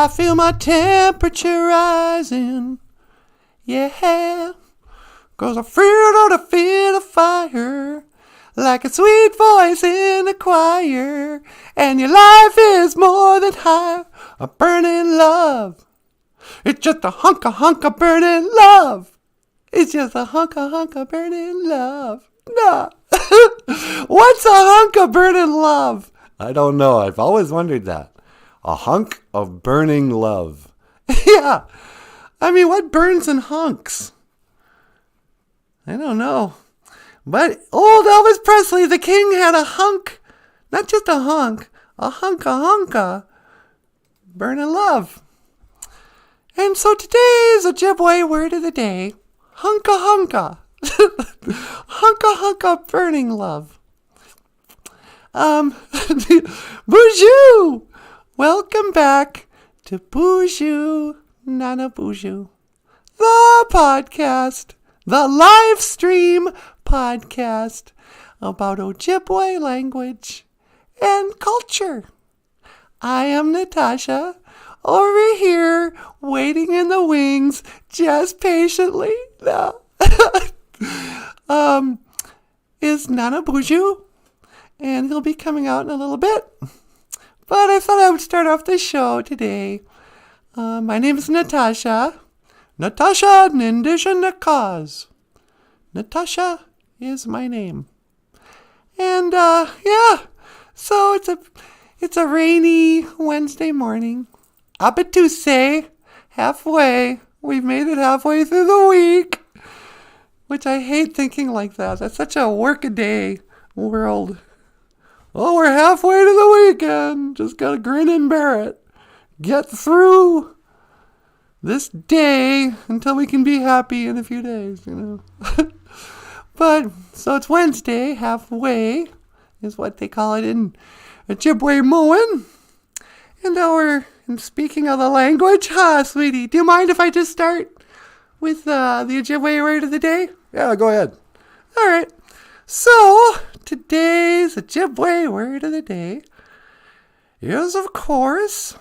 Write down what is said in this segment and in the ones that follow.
I feel my temperature rising. Yeah. 'Cause I feel the fire. Like a sweet voice in a choir. And your life is more than high. A burning love. It's just a hunk of burning love. It's just a hunk of burning love. Nah. What's a hunk of burning love? I don't know. I've always wondered that. A hunk of burning love. Yeah. I mean, what burns in hunks? I don't know. But old Elvis Presley, the king, had a hunk. Not just a hunk. A hunka. Burning love. And so today's Ojibwe word of the day. Hunka. Hunka burning love. Boozhoo! Welcome back to Boozhoo, Nana Boozhoo. The podcast, the live stream podcast about Ojibwe language and culture. I am Natasha, over here waiting in the wings just patiently. No. Is Nana Boozhoo, and he'll be coming out in a little bit. But I thought I would start off the show today. My name is Natasha. Natasha Nindishanakaz. Natasha is my name. And so it's a rainy Wednesday morning. Abituse, halfway. We've made it halfway through the week. Which I hate thinking like that. That's such a work-a-day world. Oh, we're halfway to the weekend. Just gotta grin and bear it. Get through this day until we can be happy in a few days, you know. But, so it's Wednesday, halfway is what they call it in Ojibwe-Moan. And now and speaking of the language, sweetie, do you mind if I just start with the Ojibwe word of the day? Yeah, go ahead. All right. So, today's Ojibwe word of the day is, of course,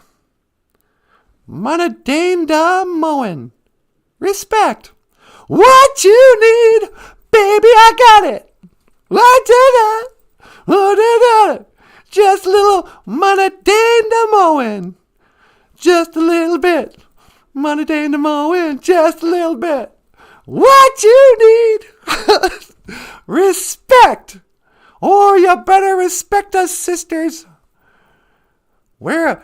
Manadainda Moen. Respect. What you need, baby, I got it. I did it. Just a little Manadainda Moen. Just a little bit. Manadainda Moen. Just a little bit. What you need. Respect. Or you better respect us, sisters. We're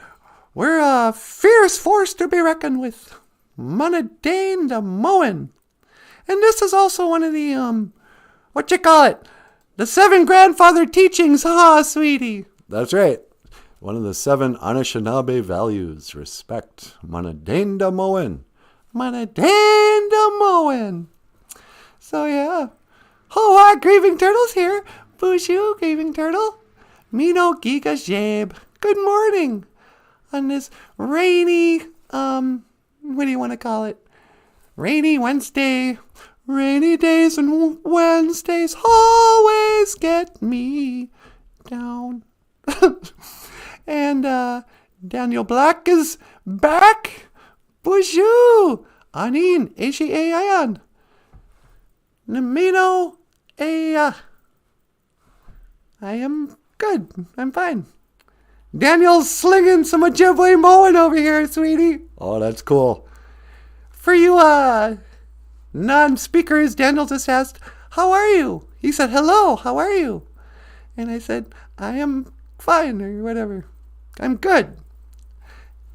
a fierce force to be reckoned with. Manadainda Moen. And this is also one of the, the 7 grandfather teachings, sweetie? That's right. One of the 7 Anishinaabe values. Respect. Manadainda Moen. Manadainda Moen. So, yeah. Ho-ha, Grieving Turtle's here. Boozhoo, Grieving Turtle. Mino Giga Jabe. Good morning. On this rainy, what do you want to call it? Rainy Wednesday. Rainy days and Wednesdays always get me down. And Daniel Black is back. Boozhoo. Anin, Ayan. Namino, I am good. I'm fine. Daniel's slinging some Ojibwe-Moan over here, sweetie. Oh, that's cool. For you, non-speakers, Daniel just asked, how are you? He said, hello, how are you? And I said, I am fine, or whatever. I'm good.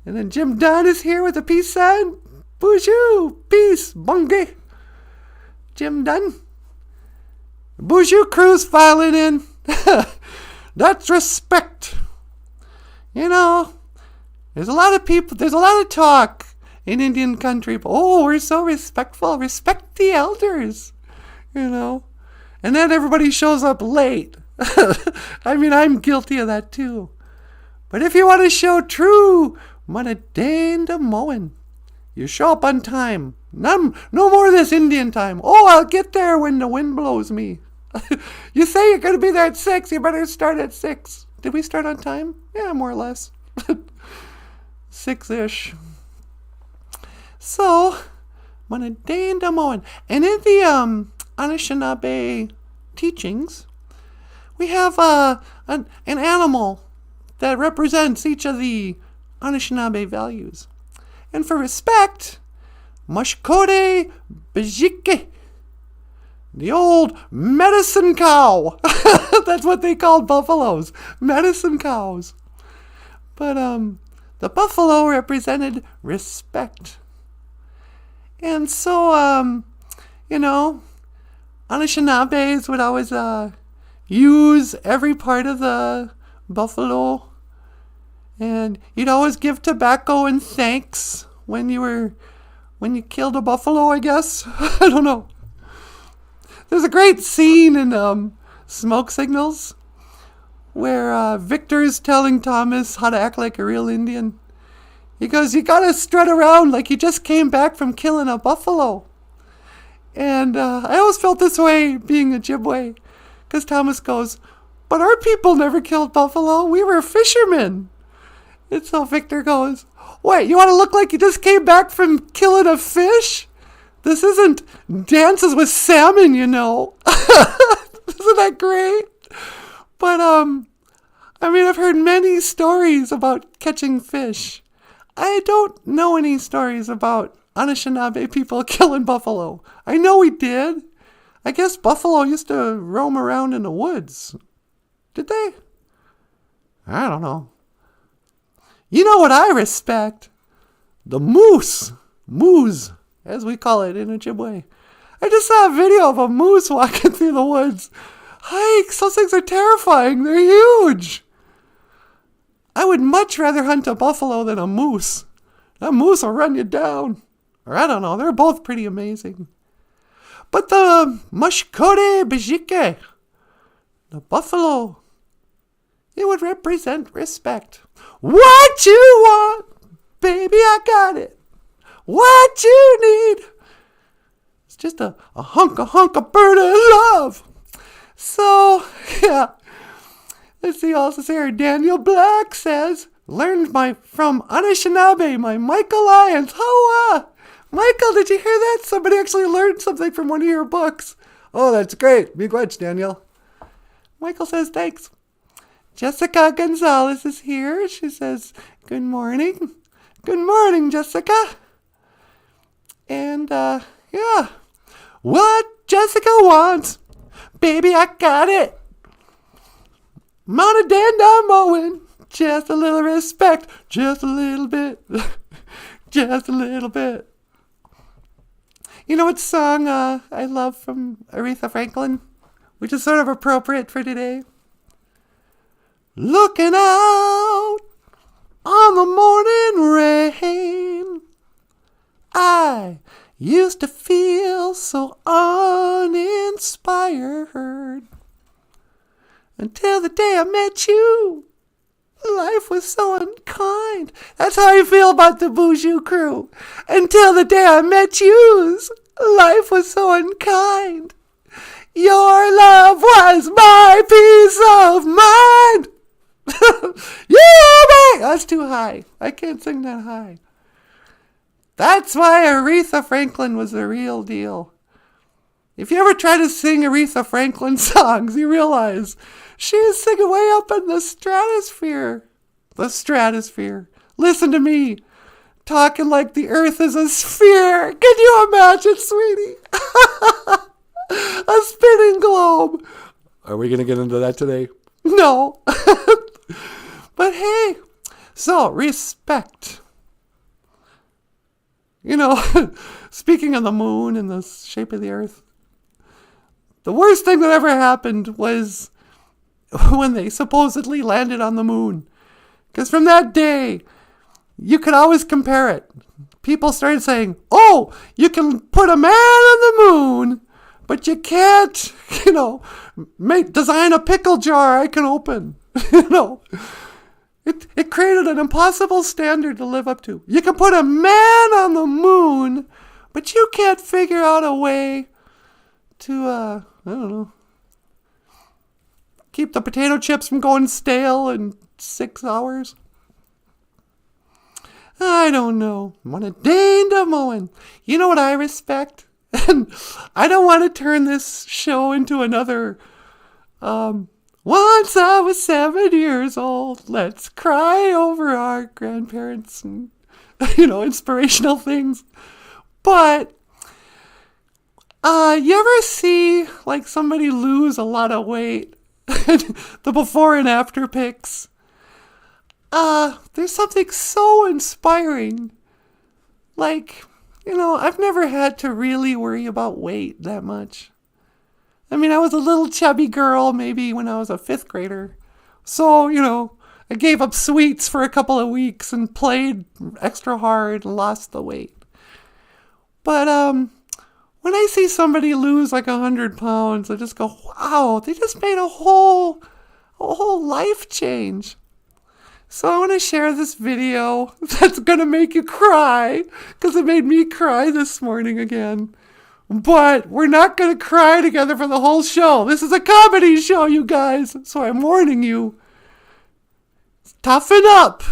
And then Jim Dunn is here with a peace sign. Boozhoo, peace, bungie. Jim Dunn. Boozhoo Crew's filing in. That's respect. You know, there's a lot of talk in Indian country. Oh, we're so respectful. Respect the elders, you know. And then everybody shows up late. I mean, I'm guilty of that too. But if you want to show true Manadainda Moen, you show up on time. No more of this Indian time. Oh, I'll get there when the wind blows me. You say you're going to be there at 6. You better start at 6. Did we start on time? Yeah, more or less. 6-ish. So, Manadanda. And in the Anishinaabe teachings, we have an animal that represents each of the Anishinaabe values. And for respect, Mashkode Bejike, the old medicine cow. That's what they called buffaloes, medicine cows. But the buffalo represented respect. And so, Anishinabes would always use every part of the buffalo. And you'd always give tobacco and thanks when you killed a buffalo, I guess. I don't know. There's a great scene in Smoke Signals where Victor's telling Thomas how to act like a real Indian. He goes, you gotta strut around like you just came back from killing a buffalo. And I always felt this way being a Ojibwe. Because Thomas goes, but our people never killed buffalo. We were fishermen. And so Victor goes, wait, you want to look like you just came back from killing a fish? This isn't Dances with Salmon, you know. Isn't that great? But, I've heard many stories about catching fish. I don't know any stories about Anishinaabe people killing buffalo. I know we did. I guess buffalo used to roam around in the woods. Did they? I don't know. You know what I respect? The moose. Moose, as we call it in Ojibwe. I just saw a video of a moose walking through the woods. Hikes, those things are terrifying. They're huge. I would much rather hunt a buffalo than a moose. That moose will run you down. Or I don't know, they're both pretty amazing. But the Mashkode Bejike, the buffalo, it would represent respect. What you want, baby, I got it. What you need, it's just a hunk of burning love. So, yeah. Let's see, also here, Daniel Black says, learned from Anishinaabe, my Michael Lyons. Hoa! Michael, did you hear that? Somebody actually learned something from one of your books. Oh, that's great. Miigwech, Daniel. Michael says, thanks. Jessica Gonzalez is here. She says, good morning. Good morning, Jessica. And, yeah. What Jessica wants, baby, I got it. Manadanda mowing. Just a little respect. Just a little bit. Just a little bit. You know what song I love from Aretha Franklin? Which is sort of appropriate for today. Looking out on the morning rain, I used to feel so uninspired until the day I met you. Life was so unkind. That's how I feel about the Boozhoo crew. Until the day I met you, life was so unkind. Your love was my peace of mind. Yeah, that's too high. I can't sing that high. That's why Aretha Franklin was the real deal. If you ever try to sing Aretha Franklin songs, you realize she is singing way up in the stratosphere. The stratosphere. Listen to me, talking like the earth is a sphere. Can you imagine, sweetie? A spinning globe. Are we going to get into that today? No. But hey, so respect. You know, speaking of the moon and the shape of the earth, the worst thing that ever happened was when they supposedly landed on the moon. Because from that day, you could always compare it. People started saying, oh, you can put a man on the moon, but you can't, design a pickle jar I can open. It created an impossible standard to live up to. You can put a man on the moon, but you can't figure out a way to, keep the potato chips from going stale in 6 hours. I don't know. Monadanda Moen. You know what I respect? And I don't want to turn this show into another, once I was 7 years old, let's cry over our grandparents and, inspirational things. But, you ever see, like, somebody lose a lot of weight? The before and after pics? There's something so inspiring. Like, I've never had to really worry about weight that much. I mean, I was a little chubby girl maybe when I was a 5th grader. So, I gave up sweets for a couple of weeks and played extra hard and lost the weight. But, when I see somebody lose like 100 pounds, I just go, wow, they just made a whole life change. So I want to share this video that's going to make you cry, because it made me cry this morning again. But we're not going to cry together for the whole show. This is a comedy show, you guys. So I'm warning you. Toughen up.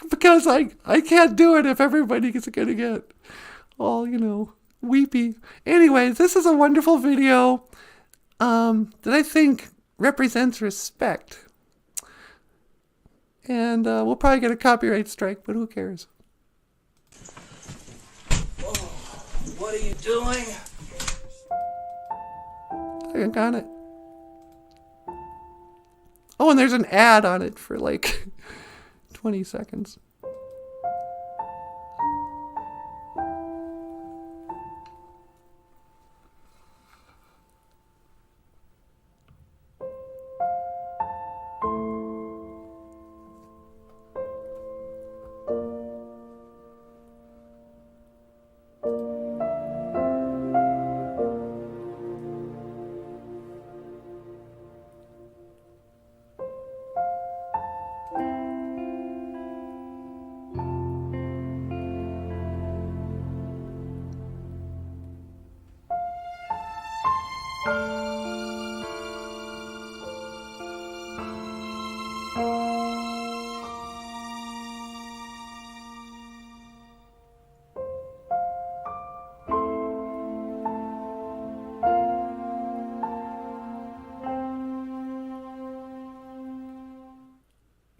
Because I can't do it if everybody is going to get all, weepy. Anyways, this is a wonderful video that I think represents respect. And we'll probably get a copyright strike, but who cares? Oh, what are you doing? I got it. Oh, and there's an ad on it for like 20 seconds.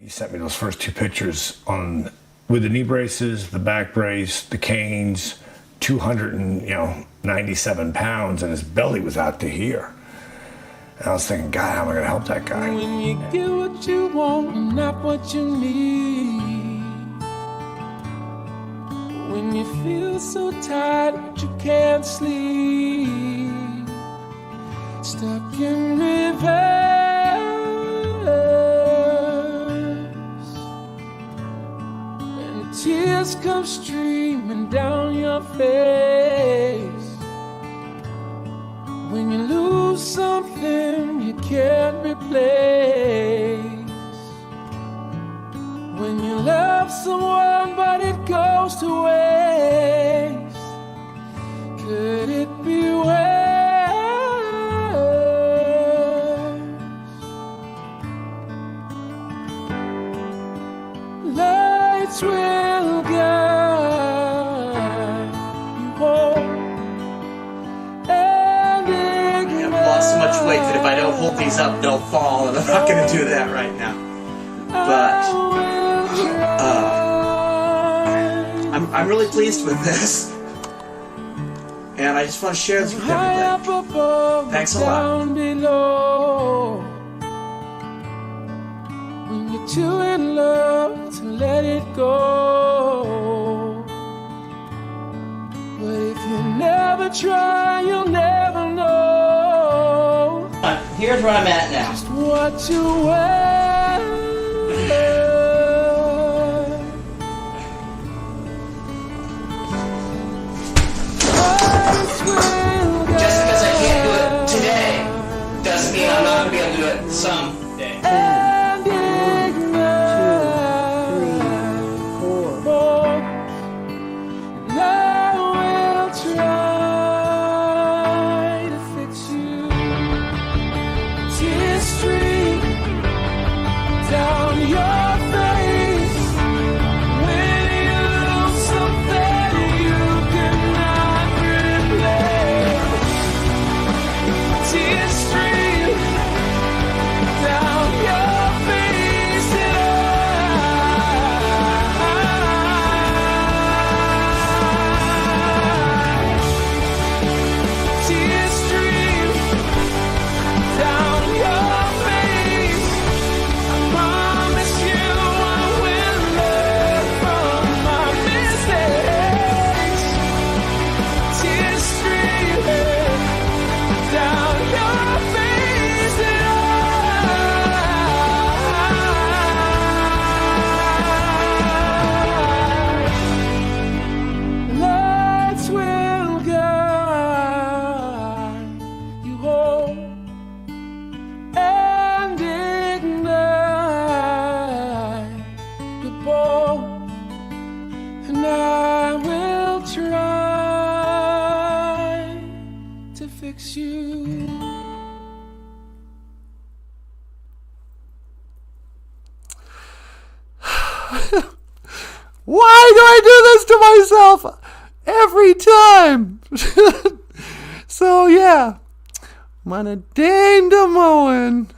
He sent me those first 2 pictures with the knee braces, the back brace, the canes, 297 pounds, and his belly was out to here. And I was thinking, God, how am I going to help that guy? When you get what you want and not what you need. When you feel so tired that you can't sleep. Stuck in reverse. Tears come streaming down your face. When you lose something you can't replace. When you love someone but it goes to waste. Could it be worse? Lights will guide you home. I've lost so much weight that if I don't hold these up, they'll fall, and I'm not going to do that right now. But I'm really pleased with this, and I just want to share this with everybody. Thanks a lot. When you're too in love to let it go. But if you never try, you'll never know. Here's where I'm at now. Just what you wear. Just because I can't do it today doesn't mean I'm not going to be able to do it someday. Why do I do this to myself every time? So, yeah. Mana Dane DeMoen.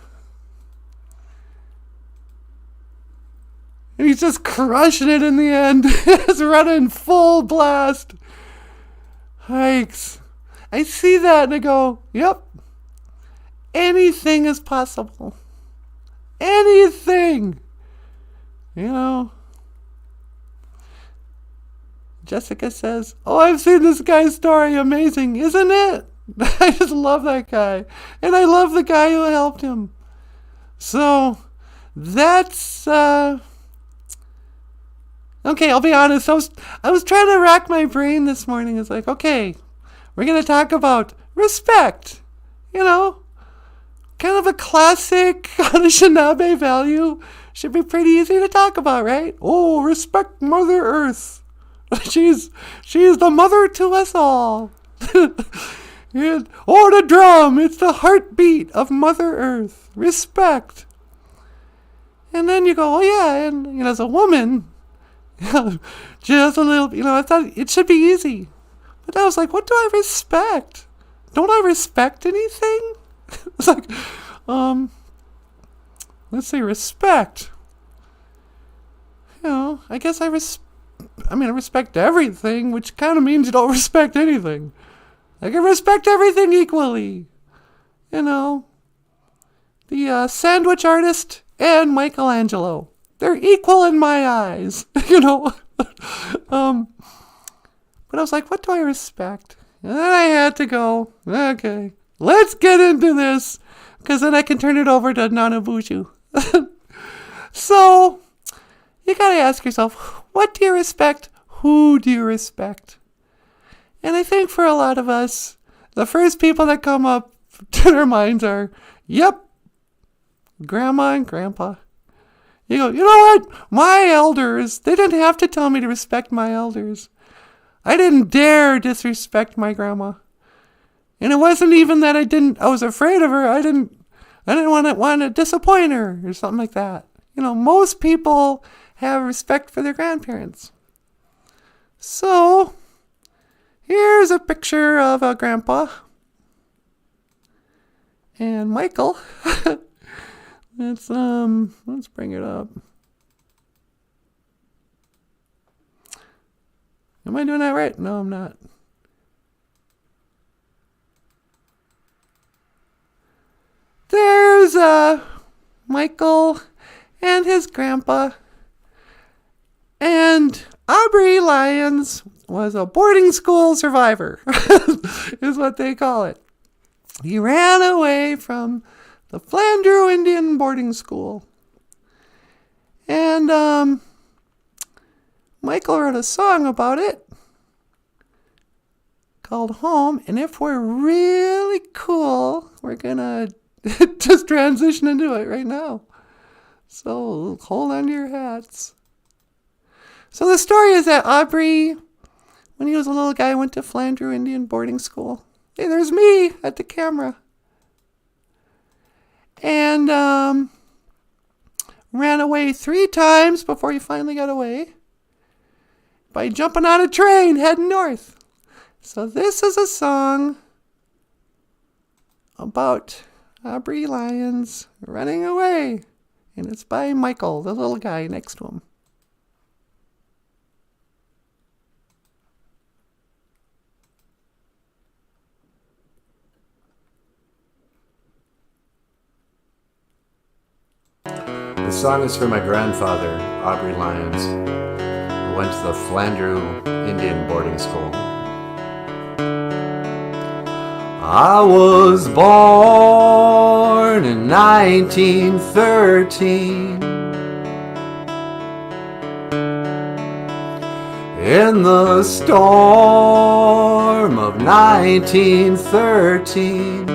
And he's just crushing it in the end. He's running full blast. Hikes. I see that and I go, yep. Anything is possible. Anything. You know. Jessica says, oh, I've seen this guy's story. Amazing, isn't it? I just love that guy. And I love the guy who helped him. So, that's... Okay, I'll be honest. I was trying to rack my brain this morning. It's like, okay, we're going to talk about respect. You know, kind of a classic Anishinaabe value. Should be pretty easy to talk about, right? Oh, respect Mother Earth. She's the mother to us all. Oh, the drum. It's the heartbeat of Mother Earth. Respect. And then you go, oh yeah, and you know, as a woman... just a little, you know, I thought it should be easy. But I was like, what do I respect? Don't I respect anything? It's like, let's say respect. You know, I guess I respect everything, which kind of means you don't respect anything. I can respect everything equally. You know, the sandwich artist and Michelangelo. They're equal in my eyes, you know. But I was like, what do I respect? And then I had to go, okay, let's get into this, because then I can turn it over to Nana Buju. So, you gotta ask yourself, what do you respect? Who do you respect? And I think for a lot of us, the first people that come up to their minds are, yep, Grandma and Grandpa. You go, you know what? My elders, they didn't have to tell me to respect my elders. I didn't dare disrespect my grandma. And it wasn't even that I was afraid of her. I didn't want to disappoint her or something like that. You know, most people have respect for their grandparents. So, here's a picture of a grandpa. And Michael... let's bring it up. Am I doing that right? No, I'm not. There's Michael and his grandpa. And Aubrey Lyons was a boarding school survivor, is what they call it. He ran away from the Flandreau Indian boarding school. And Michael wrote a song about it called Home. And if we're really cool, we're going to just transition into it right now. So hold on to your hats. So the story is that Aubrey, when he was a little guy, went to Flandreau Indian boarding school. Hey, there's me at the camera. And ran away 3 times before he finally got away by jumping on a train heading north. So this is a song about Aubrey Lyons running away. And it's by Michael, the little guy next to him. The song is for my grandfather, Aubrey Lyons, who went to the Flandreau Indian boarding school. I was born in 1913 in the storm of 1913.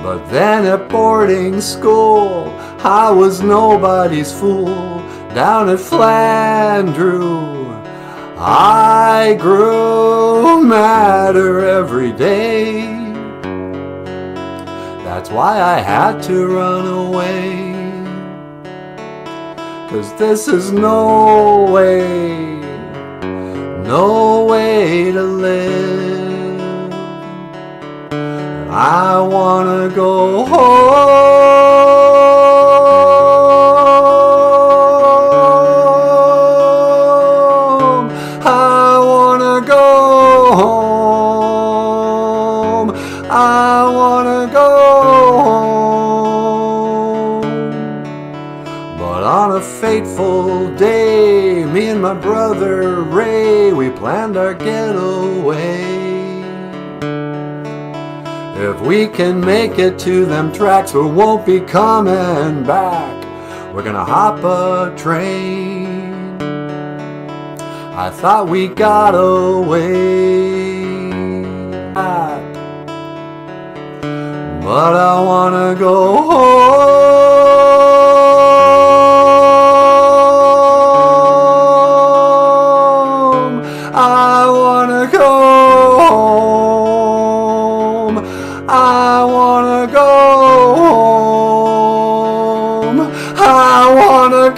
But then at boarding school, I was nobody's fool. Down at Flandreau, I grew madder every day. That's why I had to run away. 'cause this is no way to live. I wanna go home. I wanna go home. I wanna go home. But on a fateful day, me and my brother Ray, we planned our getaway. If we can make it to them tracks, we won't be coming back. We're gonna hop a train. I thought we got away, but I wanna go home. I wanna go home. I wanna go home. I wanna go.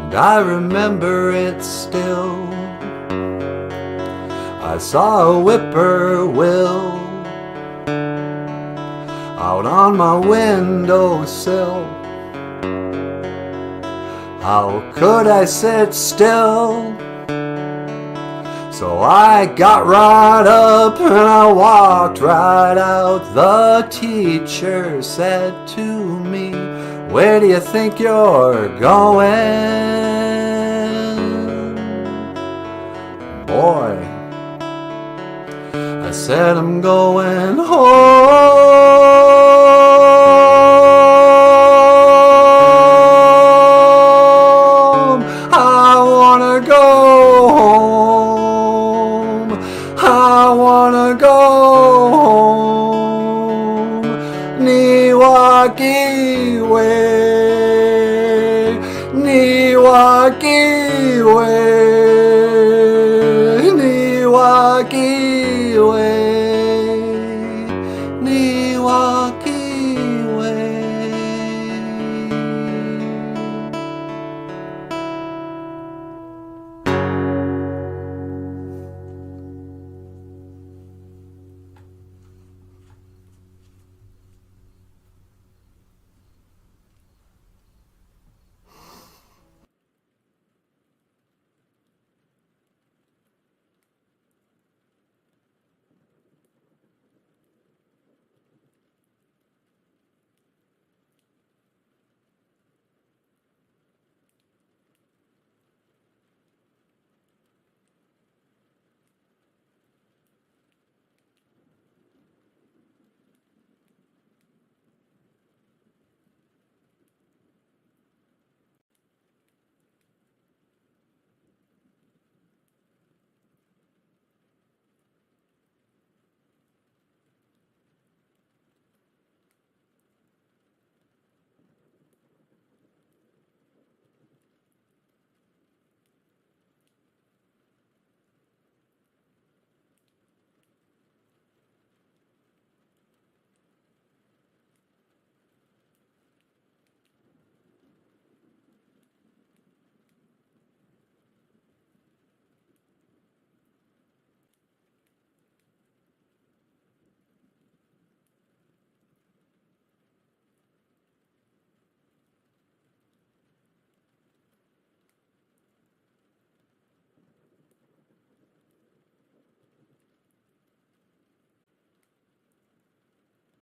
And I remember it still. I saw a whippoorwill out on my windowsill. How could I sit still? So I got right up and I walked right out. The teacher said to me, "Where do you think you're going?" Boy, I said, "I'm going home. I wanna go home. I wanna go home. Niwaki